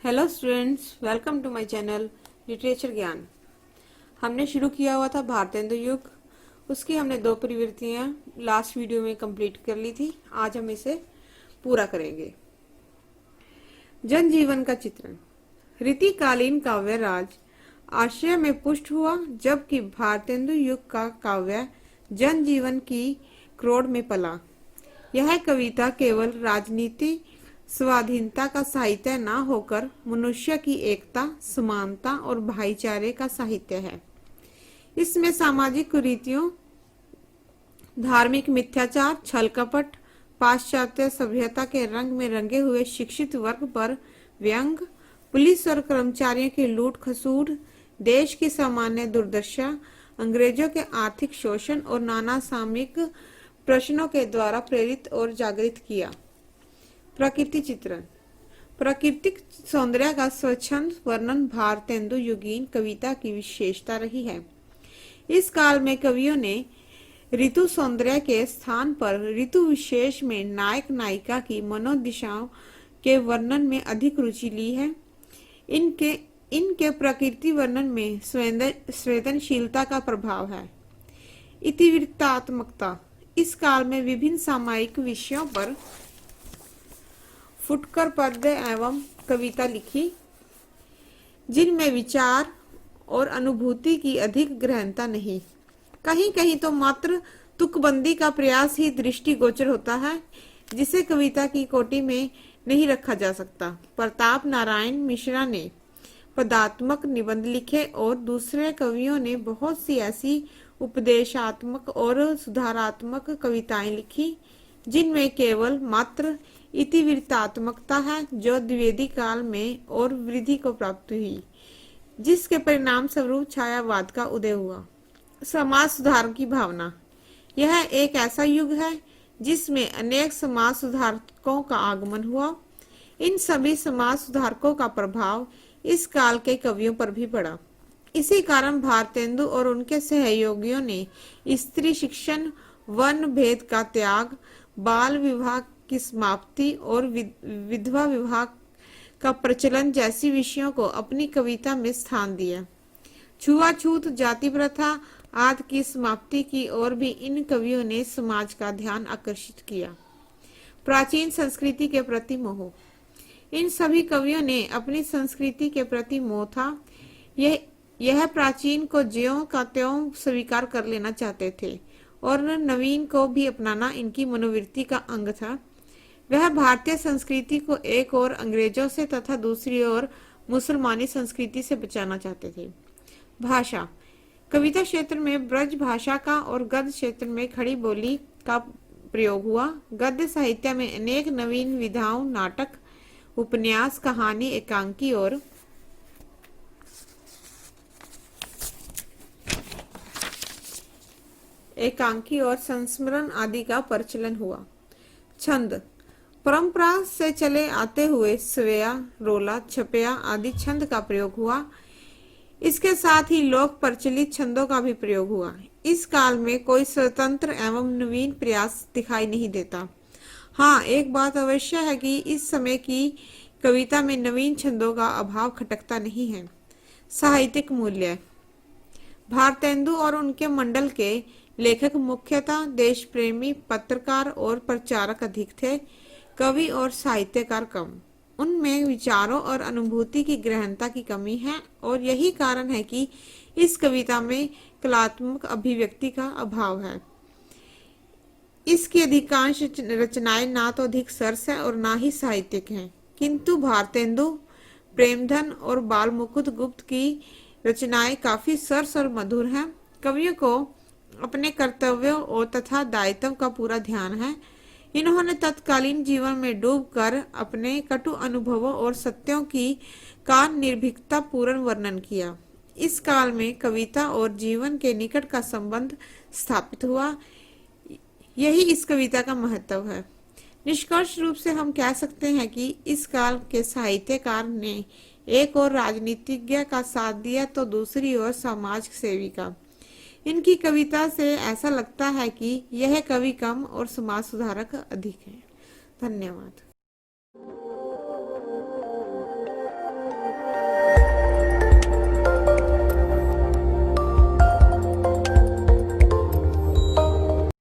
Hello students, welcome to my channel literature Gyan. हमने शुरू किया हुआ था भारतेंदु युग। उसकी हमने 2 प्रवृत्तियां लास्ट वीडियो में कंप्लीट कर ली थी। आज हम इसे पूरा करेंगे। जनजीवन का चित्रण। रीतिकालीन काव्य राज आश्रय में पुष्ट हुआ, जबकि भारतेंदु युग का काव्य जनजीवन की क्रोड़ में पला। यह कविता केवल राजनीति स्वाधीनता का साहित्य न होकर मनुष्य की एकता, समानता और भाईचारे का साहित्य है। इसमें सामाजिक कुरीतियों, धार्मिक मिथ्याचार, छल कपट, पाश्चात्य सभ्यता के रंग में रंगे हुए शिक्षित वर्ग पर व्यंग, पुलिस और कर्मचारियों की लूट खसूट, देश की सामान्य दुर्दशा, अंग्रेजों के आर्थिक शोषण और नाना सामयिक प्रश्नों के द्वारा प्रेरित और जागृत किया। प्रकृति चित्रण। प्राकृतिक सौंदर्य का स्वच्छंद वर्णन भारतेंदु युगीन कविता की विशेषता रही है। इस काल में कवियों ने ऋतु सौंदर्य के स्थान पर ऋतु विशेष में नायक नायिका की मनोदिशाओं के वर्णन में अधिक रुचि ली है। इनके प्रकृति वर्णन में संवेदनशीलता का प्रभाव है। इतिवृत्तात्मकता। इस काल में विभिन्न सामायिक विषयों पर फुटकर पद्य एवं कविता लिखी, जिनमें विचार और अनुभूति की अधिक गहनता नहीं, कहीं कहीं तो मात्र तुकबंदी का प्रयास ही दृष्टिगोचर होता है, जिसे कविता की कोटि में नहीं रखा जा सकता। प्रताप नारायण मिश्रा ने पदात्मक निबंध लिखे और दूसरे कवियों ने बहुत सी ऐसी उपदेशात्मक और सुधारात्मक कविताएं लिखी, जिनमें केवल मात्र इतिवृत्तात्मकता है, जो द्विवेदी काल में और वृद्धि को प्राप्त हुई, जिसके परिणाम स्वरूप छायावाद का उदय हुआ। समाज सुधार की भावना। यह एक ऐसा युग है जिसमें अनेक समाज सुधारकों का आगमन हुआ। इन सभी समाज सुधारकों का प्रभाव इस काल के कवियों पर भी पड़ा। इसी कारण भारतेंदु और उनके सहयोगियों ने स्त्री शिक्षण, वर्ण भेद का त्याग, बाल विवाह की समाप्ति और विधवा विवाह का प्रचलन जैसी विषयों को अपनी कविता में स्थान दिया। छुआछूत, जाति प्रथा आदि की समाप्ति की ओर भी इन कवियों ने समाज का ध्यान आकर्षित किया। प्राचीन संस्कृति के प्रति मोह। इन सभी कवियों ने अपनी संस्कृति के प्रति मोह था। यह प्राचीन को ज्यों का त्यों स्वीकार कर लेना चाहते थे और नवीन को भी अपनाना इनकी मनोवृत्ति का अंग था। वह भारतीय संस्कृति को एक ओर अंग्रेजों से तथा दूसरी ओर मुसलमानी संस्कृति से बचाना चाहते थे। भाषा। कविता क्षेत्र में ब्रज भाषा का और गद्य क्षेत्र में खड़ी बोली का प्रयोग हुआ। गद्य साहित्य में अनेक नवीन विधाओं, नाटक, उपन्यास, कहानी, एकांकी और संस्मरण आदि का प्रचलन हुआ। छंद। परंपरा से चले आते हुए स्वेया, रोला, छपया आदि छंद का प्रयोग हुआ। इसके साथ ही लोक प्रचलित छंदों का भी प्रयोग हुआ। इस काल में कोई स्वतंत्र एवं नवीन प्रयास दिखाई नहीं देता। हाँ, एक बात अवश्य है कि इस समय की कविता में नवीन छंदों का अभाव खटकता नहीं है। साहित्यिक मूल्य। भारतेंदु और उनके मंडल के लेखक मुख्यतः देश प्रेमी, पत्रकार और प्रचारक अधिक थे, कवि और साहित्यकार कम। उनमें विचारों और अनुभूति की गहनता की कमी है और यही कारण है कि इस कविता में कलात्मक अभिव्यक्ति का अभाव है। इसकी अधिकांश रचनाएं ना तो अधिक सरस है और ना ही साहित्यिक हैं, किंतु भारतेंदु, प्रेमधन और बाल मुकुंद गुप्त की रचनाएं काफी सरस और मधुर हैं। कवियों को अपने कर्तव्यों और तथा दायित्व का पूरा ध्यान है। इन्होंने तत्कालीन जीवन में डूबकर अपने कटु अनुभवों और सत्यों का निर्भीकता पूर्ण वर्णन किया। इस काल में कविता और जीवन के निकट का संबंध स्थापित हुआ। यही इस कविता का महत्व है। निष्कर्ष रूप से हम कह सकते हैं कि इस काल के साहित्यकार ने एक और राजनीतिज्ञ का साथ दिया तो दूसरी ओर समाज सेवी का। इनकी कविता से ऐसा लगता है कि यह कवि कम और समाज सुधारक अधिक है। धन्यवाद।